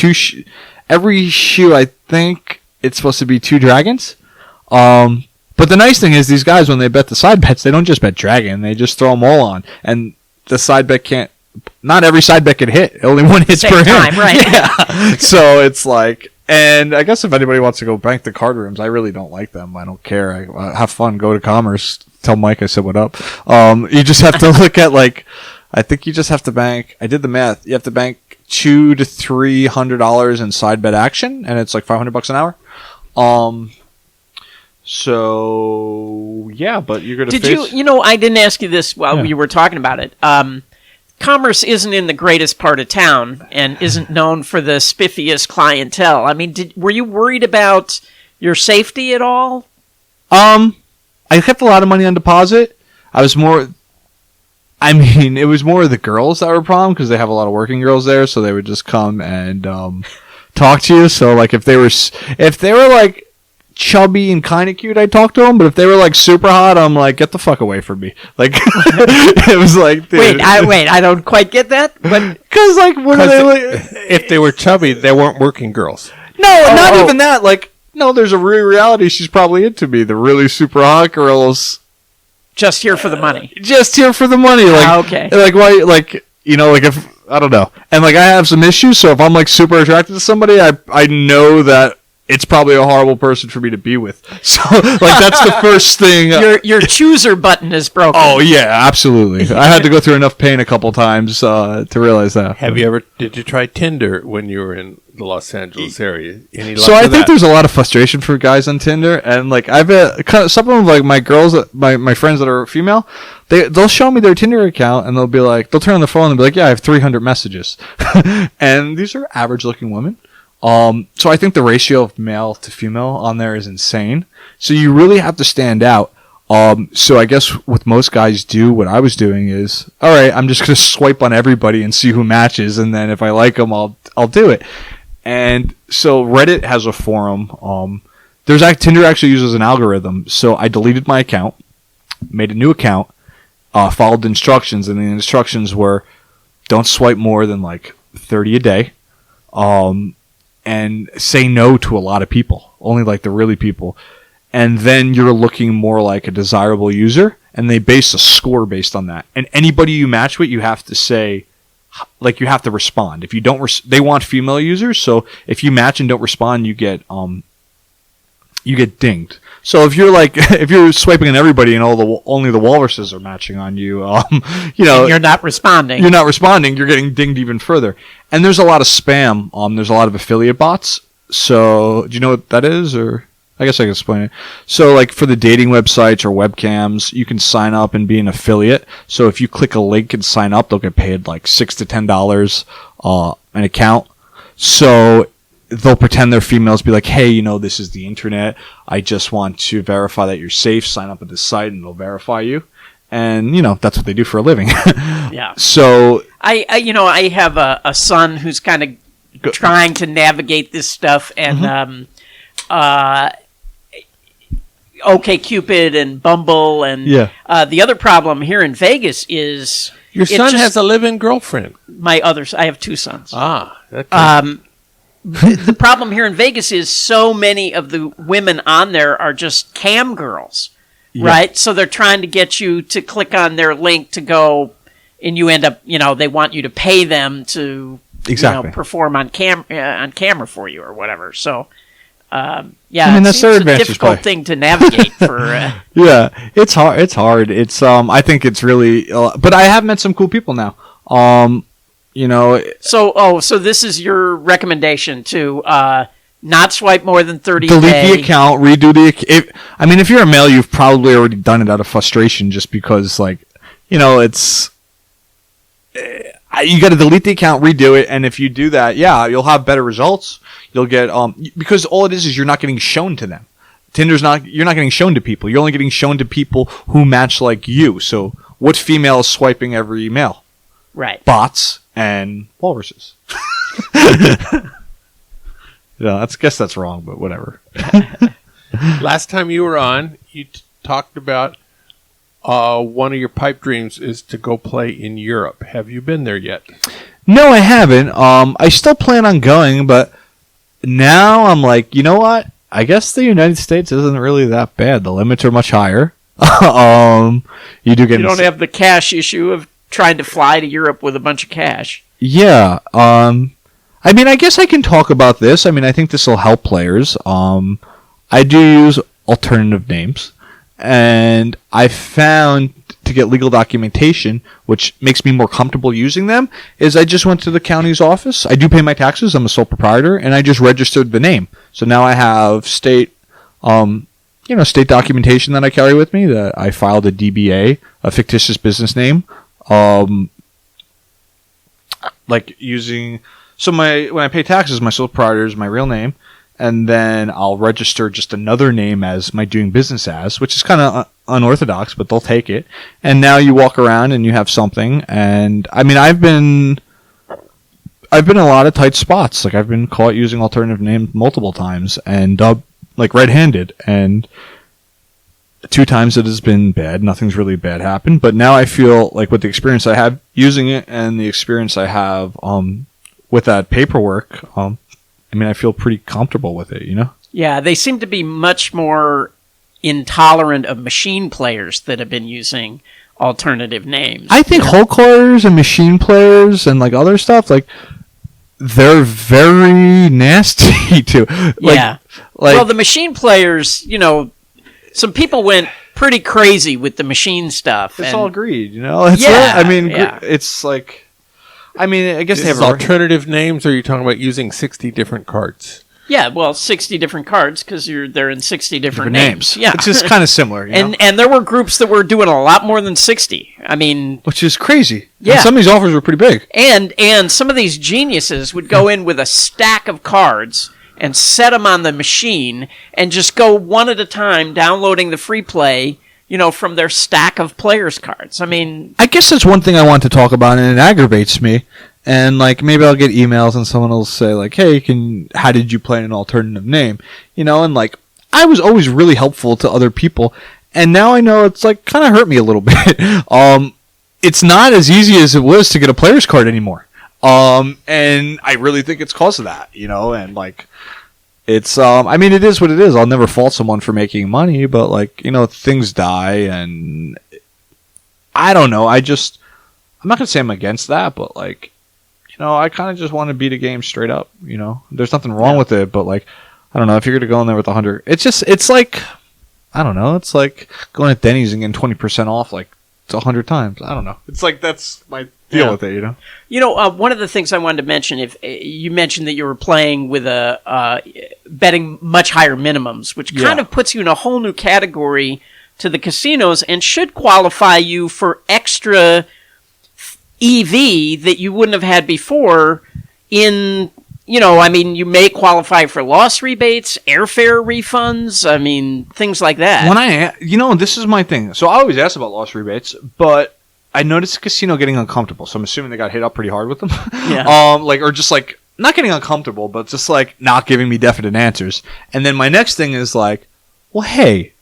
every shoe, I think it's supposed to be 2 dragons. But the nice thing is these guys, when they bet the side bets, they don't just bet dragon. They just throw them all on. And the side bet not every side bet can hit. Only one hits per
time,
hand.
Right.
Yeah. So it's like, and I guess if anybody wants to go bank the Cardrooms, I really don't like them. I don't care. I have fun. Go to Commerce. Tell Mike I said what up. You just have to look at I think you just have to bank. I did the math. You have to bank $200 to $300 in side bet action, and it's like $500 an hour. So yeah, but you're gonna.
Did you? I didn't ask you this while we were talking about it. Commerce isn't in the greatest part of town and isn't known for the spiffiest clientele. I mean, were you worried about your safety at all?
I kept a lot of money on deposit. It was more of the girls that were a problem because they have a lot of working girls there, so they would just come and talk to you. So like if they were like chubby and kind of cute, I'd talk to them. But if they were like super hot, I'm like, get the fuck away from me. Like it was like, dude.
Wait, I don't quite get that. But
because like what are they like?
If they were chubby, they weren't working girls.
No, not even that. Like no, there's a real reality. She's probably into me. The really super hot girls.
Just here for the money.
Just here for the money. Like,
okay.
Like why? Like like if I don't know, and like I have some issues. So if I'm like super attracted to somebody, I know that it's probably a horrible person for me to be with. So like that's the first thing.
Your chooser button is broken.
Oh yeah, absolutely. I had to go through enough pain a couple times to realize that.
Did you try Tinder when you were in the Los Angeles area?
So I think there's a lot of frustration for guys on Tinder, and like I've some of them, like my girls, my friends that are female, they'll show me their Tinder account and they'll be like, they'll turn on the phone and be like, yeah, I have 300 messages, and these are average looking women. So I think the ratio of male to female on there is insane. So you really have to stand out. So I guess what most guys do, what I was doing is, all right, I'm just going to swipe on everybody and see who matches, and then if I like them, I'll do it. And so Reddit has a forum. Tinder actually uses an algorithm. So I deleted my account, made a new account, followed the instructions, and the instructions were don't swipe more than like 30 a day, and say no to a lot of people, only like the really people. And then you're looking more like a desirable user, and they base a score based on that. And anybody you match with, you have to say, like, you have to respond. If you don't, they want female users, so if you match and don't respond, you get dinged. So if you're swiping on everybody and only the walruses are matching on you, and
you're not responding.
You're getting dinged even further. And there's a lot of spam. There's a lot of affiliate bots. So do you know what that is, or? I guess I can explain it. So, like, for the dating websites or webcams, you can sign up and be an affiliate. So if you click a link and sign up, they'll get paid like $6 to $10 an account. So they'll pretend they're females, be like, hey, this is the internet. I just want to verify that you're safe. Sign up at this site, and they'll verify you. And, that's what they do for a living.
Yeah.
So
I have a son who's kind of trying to navigate this stuff, and OkCupid and Bumble, and the other problem here in Vegas is
your son has a live-in girlfriend.
I have two sons.
Okay.
The problem here in Vegas is so many of the women on there are just cam girls, right? So they're trying to get you to click on their link to go, and you end up, they want you to pay them to perform on camera for you or whatever. So.
That's their advantage.
It's a difficult thing to navigate for.
It's hard. It's hard. It's I think it's really, but I have met some cool people now.
So this is your recommendation to not swipe more than 30
delete
a day.
the account, redo if you're a male, you've probably already done it out of frustration, just because it's. You got to delete the account, redo it, and if you do that, you'll have better results. You'll get because all it is you're not getting shown to them. You're not getting shown to people. You're only getting shown to people who match like you. So what female is swiping every male?
Right.
Bots and walruses. I guess that's wrong, but whatever.
Last time you were on, you talked about one of your pipe dreams is to go play in Europe. Have you been there yet?
No, I haven't. I still plan on going, but now I'm like, you know what? I guess the United States isn't really that bad. The limits are much higher. You don't
have the cash issue of trying to fly to Europe with a bunch of cash.
Yeah. I guess I can talk about this. I think this will help players. I do use alternative names. And I found to get legal documentation, which makes me more comfortable using them, is I just went to the county's office. I do pay my taxes. I'm a sole proprietor, and I just registered the name. So now I have state documentation that I carry with me, that I filed a DBA, a fictitious business name, when I pay taxes, my sole proprietor is my real name. And then I'll register just another name as my doing business as, which is kind of unorthodox, but they'll take it. And now you walk around and you have something. And I've been in a lot of tight spots. Like, I've been caught using alternative names multiple times, and red-handed. And 2 times it has been bad. Nothing's really bad happened. But now I feel like with the experience I have using it and the experience I have with that paperwork, I feel pretty comfortable with it,
Yeah, they seem to be much more intolerant of machine players that have been using alternative names.
I think whole players and machine players and other stuff, they're very nasty too.
Well, the machine players, some people went pretty crazy with the machine stuff.
It's
and,
all greed, It's like. I guess they have
alternative names, or are you talking about using 60 different cards?
Yeah, well, 60 different cards because they're in 60 different names. Yeah,
which is kind of similar.
And there were groups that were doing a lot more than 60.
Which is crazy.
Yeah,
and some of these offers were pretty big.
And some of these geniuses would go in with a stack of cards and set them on the machine and just go one at a time, downloading the free play, from their stack of players cards. I mean,
I guess that's one thing I want to talk about, and it aggravates me. And like maybe I'll get emails and someone will say like, "Hey, how did you play an alternative name?" And like I was always really helpful to other people, and now I know it's like kind of hurt me a little bit. It's not as easy as it was to get a player's card anymore. And I really think it's cause of that, and like it's I mean it is what it is. I'll never fault someone for making money, but like, things die, and I don't know. I'm not gonna say I'm against that, but like, I kind of just want to beat a game straight up. There's nothing wrong with it, but like, I don't know if you're gonna go in there with 100. It's like, I don't know. It's like going to Denny's and getting 20% off like 100 times. I don't know. It's like that's my deal with it.
One of the things I wanted to mention, if you mentioned that you were playing with betting much higher minimums, which kind of puts you in a whole new category to the casinos and should qualify you for extra EV that you wouldn't have had before in, I mean, you may qualify for loss rebates, airfare refunds, I mean, things like that.
This is my thing. So I always ask about loss rebates, but I noticed the casino getting uncomfortable. So I'm assuming they got hit up pretty hard with them.
Yeah.
Or just like, not getting uncomfortable, but just like not giving me definite answers. And then my next thing is like, well, hey,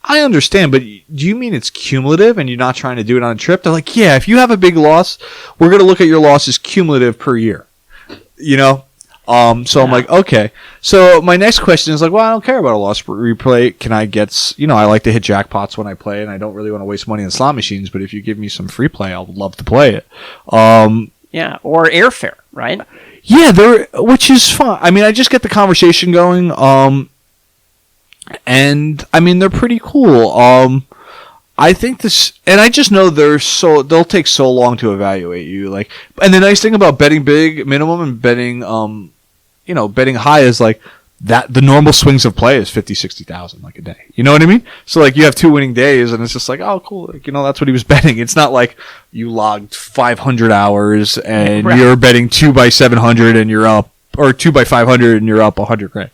I understand, but do you mean it's cumulative and you're not trying to do it on a trip? They're like, yeah, if you have a big loss, we're going to look at your losses cumulative per year. So I'm like, okay. So my next question is like, well, I don't care about a loss replay. Can I get, I like to hit jackpots when I play, and I don't really want to waste money on slot machines, but if you give me some free play, I'll love to play it.
Yeah, or airfare, right?
Yeah, which is fun. I mean, I just get the conversation going. And I mean, they're pretty cool. I think this, and I just know they'll take so long to evaluate you. Like, and the nice thing about betting big minimum and betting, betting high is like that. The normal swings of play is 50, 60,000 like a day. You know what I mean? So like you have 2 winning days, and it's just like, oh, cool. Like, that's what he was betting. It's not like you logged 500 hours and you're betting 2 by 700 and you're up. Or 2 by 500 and you're up $100,000.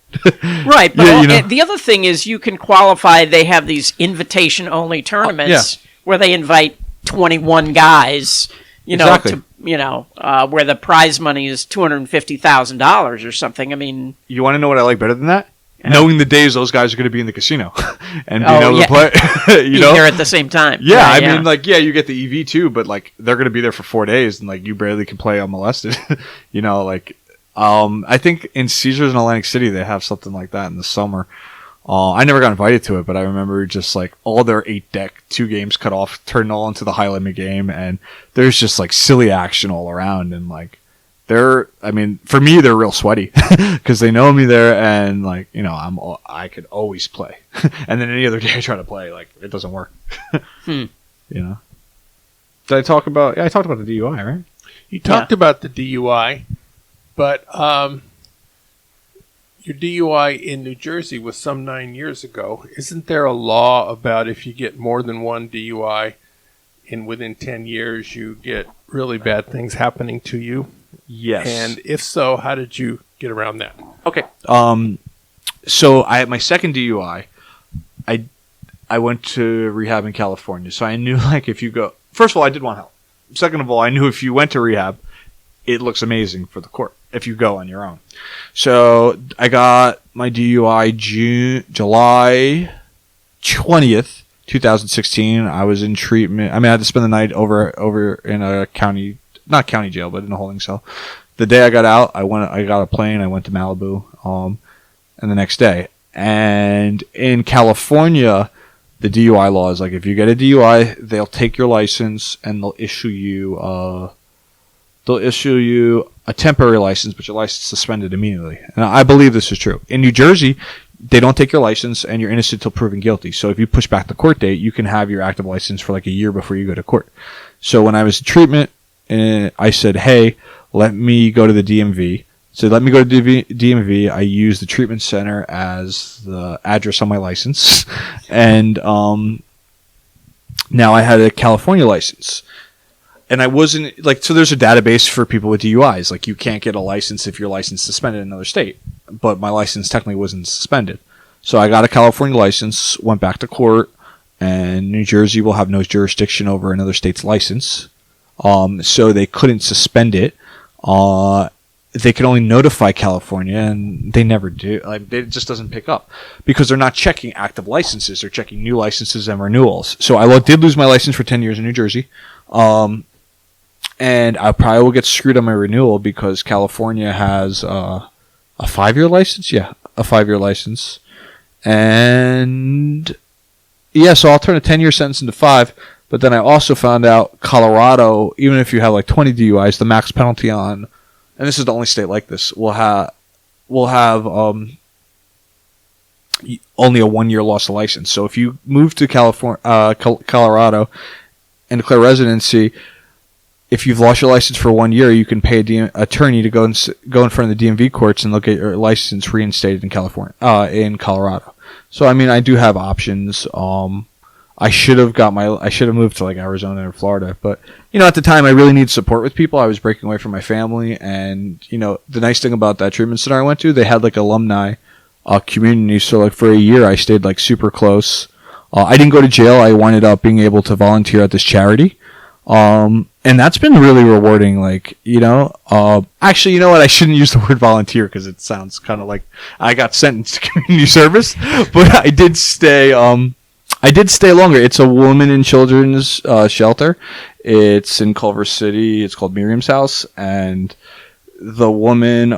Right, but the other thing is you can qualify. They have these invitation-only tournaments where they invite 21 guys.
Exactly.
Where the prize money is $250,000 or something. I mean,
you want to know what I like better than that? Knowing the days those guys are going to be in the casino and being able to play.
Be there at the same time.
Yeah, I mean, like, you get the EV too, but like they're going to be there for 4 days, and like you barely can play unmolested. I think in Caesars in Atlantic City they have something like that in the summer. I never got invited to it, but I remember just like all their 8-deck, 2 games cut off, turned all into the high limit game, and there's just like silly action all around, and like for me they're real sweaty because they know me there, and like I could always play, and then any other day I try to play, like it doesn't work. Did I talk about? Yeah, I talked about the DUI, right?
You talked about the DUI. But your DUI in New Jersey was some 9 years ago. Isn't there a law about if you get more than one DUI and within 10 years you get really bad things happening to you?
Yes.
And if so, how did you get around that?
Okay. So I had my second DUI. I went to rehab in California. So I knew like if you go, first of all, I did want help. Second of all, I knew if you went to rehab, it looks amazing for the court if you go on your own. So I got my DUI July 20th, 2016. I was in treatment. I mean, I had to spend the night over in a not county jail, but in a holding cell. The day I got out, I got a plane. I went to Malibu, and the next day. And in California, the DUI law is like if you get a DUI, they'll take your license and they'll issue you a temporary license, but your license is suspended immediately. And I believe this is true. In New Jersey, they don't take your license and you're innocent till proven guilty. So if you push back the court date, you can have your active license for like a year before you go to court. So when I was in treatment, I said, hey, let me go to the DMV. So let me go to the DMV. I used the treatment center as the address on my license. And now I had a California license. And I wasn't like, so there's a database for people with DUIs. Like you can't get a license if your license is suspended in another state. But my license technically wasn't suspended. So I got a California license, went back to court, and New Jersey will have no jurisdiction over another state's license. So they couldn't suspend it. They could only notify California, and they never do. Like, it just doesn't pick up because they're not checking active licenses; they're checking new licenses and renewals. So I did lose my license for 10 years in New Jersey, and I probably will get screwed on my renewal because California has a 5-year license. Yeah, a 5-year license, and yeah, so I'll turn a 10-year sentence into 5. But then I also found out Colorado, even if you have like 20 DUIs, the max penalty on, and this is the only state like this, will have only a 1-year loss of license. So if you move to Colorado and declare residency, if you've lost your license for 1 year, you can pay an attorney to go in front of the DMV courts and look at your license reinstated in Colorado. So I mean, I do have options. I should have moved to like Arizona or Florida, but at the time I really needed support with people. I was breaking away from my family, and the nice thing about that treatment center I went to, they had like alumni community. So like for a year I stayed like super close. I didn't go to jail. I wound up being able to volunteer at this charity. And that's been really rewarding. Like, actually, you know what? I shouldn't use the word volunteer because it sounds kind of like I got sentenced to community service, but I did stay longer. It's a woman and children's shelter. It's in Culver City. It's called Miriam's House, and the women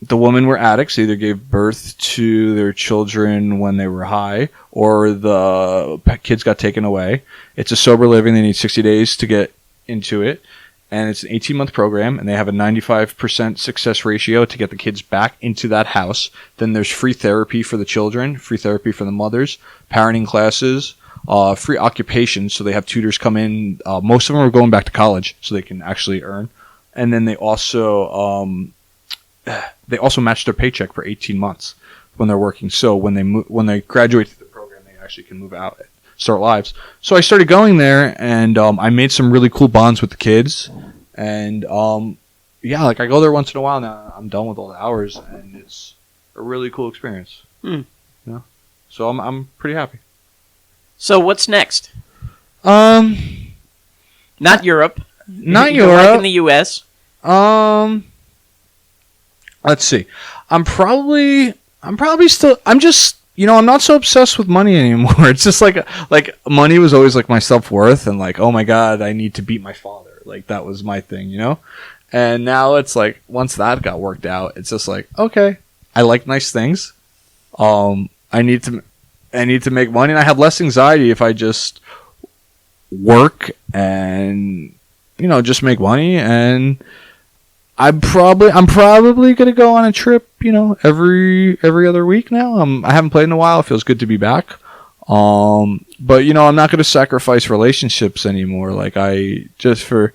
were addicts. They either gave birth to their children when they were high, or the kids got taken away. It's a sober living. They need 60 days to get into it, and it's an 18-month program, and they have a 95% success ratio to get the kids back into that house. Then there's free therapy for the children, free therapy for the mothers, parenting classes, free occupation, so they have tutors come in. Most of them are going back to college, so they can actually earn. And then they also match their paycheck for 18 months when they're working. So when they graduate to the program, they actually can move out and start lives. So I started going there, and I made some really cool bonds with the kids. And yeah, like I go there once in a while now. I'm done with all the hours, and it's a really cool experience. So I'm pretty happy.
So what's next?
Not
Europe.
Not
You're
Europe.
like in the U.S.
Let's see. I'm probably still. I'm just. I'm not so obsessed with money anymore. It's just like money was always like my self-worth, and like, oh my god, I need to beat my father. Like that was my thing, And now it's like once that got worked out, it's just like, okay, I like nice things. I need to make money, and I have less anxiety if I just work and just make money. And I'm probably gonna go on a trip, every other week now. I haven't played in a while. It feels good to be back. But I'm not gonna sacrifice relationships anymore. Like I just for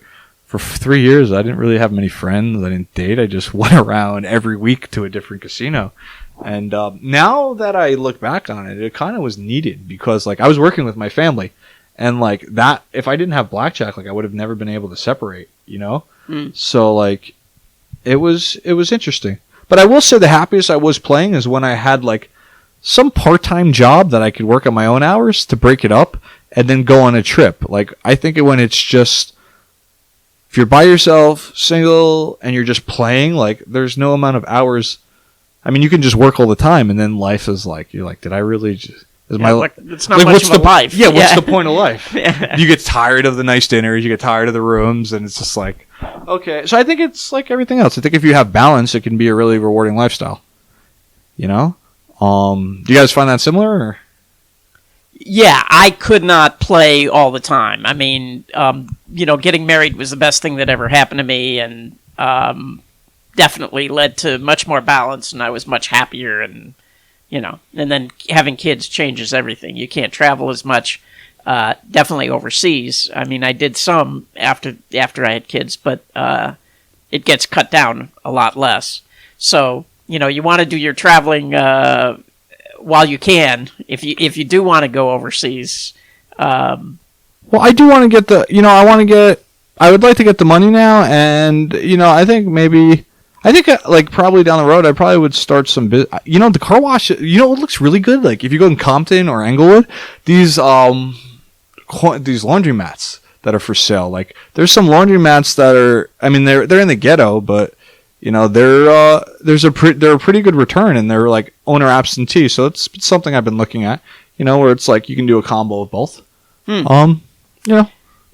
3 years, I didn't really have many friends. I didn't date. I just went around every week to a different casino. And now that I look back on it, it kind of was needed because like I was working with my family, and like that, if I didn't have Blackjack, like I would have never been able to separate. So like. It was interesting. But I will say the happiest I was playing is when I had like some part-time job that I could work on my own hours to break it up and then go on a trip. Like I think when it's just if you're by yourself, single, and you're just playing, like there's no amount of hours. I mean, you can just work all the time, and then life is like you're like, did I really just it's
not much of a life.
Yeah, what's the point of life? You get tired of the nice dinners, you get tired of the rooms, and it's just like, okay. So I think it's like everything else. I think if you have balance, it can be a really rewarding lifestyle. Do you guys find that similar? Or?
Yeah, I could not play all the time. I mean, getting married was the best thing that ever happened to me, and definitely led to much more balance, and I was much happier, and and then having kids changes everything. You can't travel as much, definitely overseas. I mean, I did some after I had kids, but it gets cut down a lot less. So, you want to do your traveling while you can, if you do want to go overseas.
Well, I do want to get I would like to get the money now, and, I think maybe I think like probably down the road, I probably would start some. The car wash. You know, it looks really good. Like if you go in Compton or Englewood, these laundromats that are for sale. Like there's some laundromats that are. I mean, they're in the ghetto, but you know they're a pretty good return, and they're like owner absentee. So it's something I've been looking at. You know, where it's like you can do a combo of both.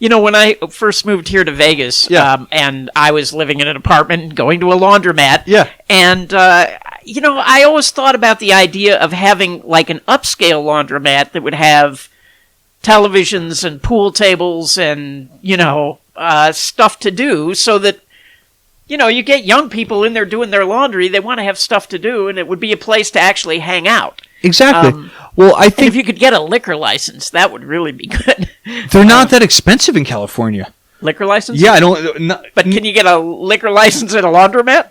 You know, when I first moved here to Vegas, and I was living in an apartment, going to a laundromat, and I always thought about the idea of having like an upscale laundromat that would have televisions and pool tables and stuff to do, so that you get young people in there doing their laundry. They want to have stuff to do, and it would be a place to actually hang out.
Exactly. Well, I think
if you could get a liquor license, that would really be good.
They're not that expensive in California.
Liquor license?
Yeah, I don't.
But can you get a liquor license at a laundromat?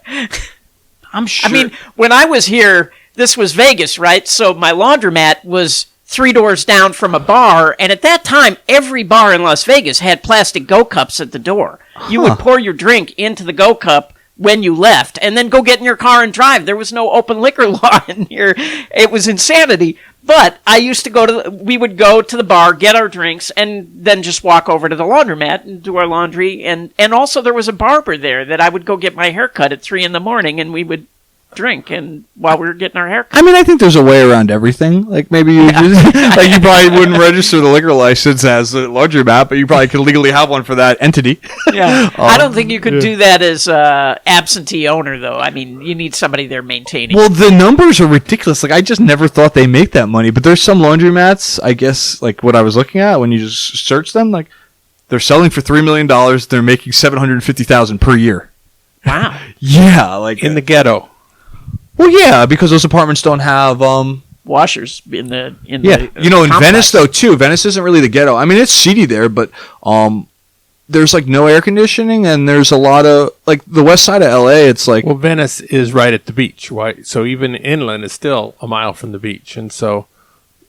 I'm sure.
I mean, when I was here, this was Vegas, right? So my laundromat was 3 doors down from a bar, and at that time, every bar in Las Vegas had plastic Go Cups at the door. You would pour your drink into the Go Cup when you left, and then go get in your car and drive. There was no open liquor law in here. It was insanity. But I used to we would go to the bar, get our drinks, and then just walk over to the laundromat and do our laundry. And also there was a barber there that I would go get my hair cut at 3 a.m, and we would drink and while we were getting our hair cut.
I mean, I think there's a way around everything. Like maybe you just, like you probably wouldn't register the liquor license as a laundromat, but you probably could legally have one for that entity.
Yeah, I don't think you could do that as absentee owner, though. I mean, you need somebody there maintaining.
Well, the numbers are ridiculous. Like I just never thought they make that money. But there's some laundromats, I guess, like what I was looking at when you just search them, like they're selling for $3 million. They're making $750,000 per year.
Wow.
Yeah, like
in the ghetto.
Well, yeah, because those apartments don't have
washers in the
in
complex.
Venice though too. Venice isn't really the ghetto. I mean, it's seedy there, but there's like no air conditioning, and there's a lot of like the west side of LA. It's like
Venice is right at the beach, right? So even inland is still a mile from the beach, and so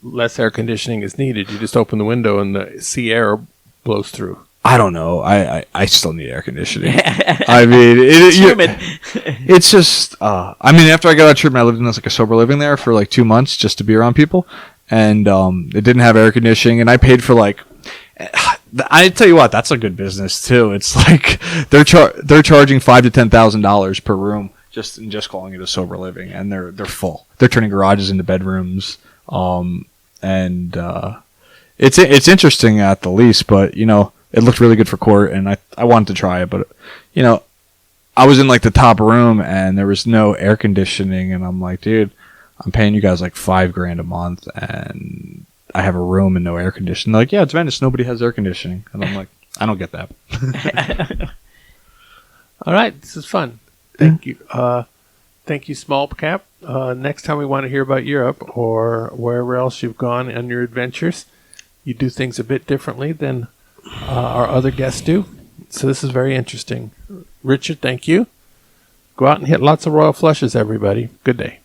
less air conditioning is needed. You just open the window and the sea air blows through.
I don't know. I still need air conditioning. I mean, it's
humid.
It's just. I mean, after I got out of treatment, I lived in like a sober living there for like 2 months just to be around people, and it didn't have air conditioning, and I paid for like. I tell you what, that's a good business too. It's like they're charging $5,000 to $10,000 per room just calling it a sober living, and they're full. They're turning garages into bedrooms, and it's interesting at the least, but it looked really good for court, and I wanted to try it, but I was in like the top room, and there was no air conditioning, and I'm like, dude, I'm paying you guys like $5,000 a month, and I have a room and no air conditioning. They're like, yeah, it's Venice, nobody has air conditioning, and I'm like, I don't get that.
All right, this is fun. Thank you. Thank you, Smallcap. Next time we want to hear about Europe or wherever else you've gone on your adventures, you do things a bit differently than our other guests do. So this is very interesting. Richard, thank you. Go out and hit lots of royal flushes, everybody. Good day.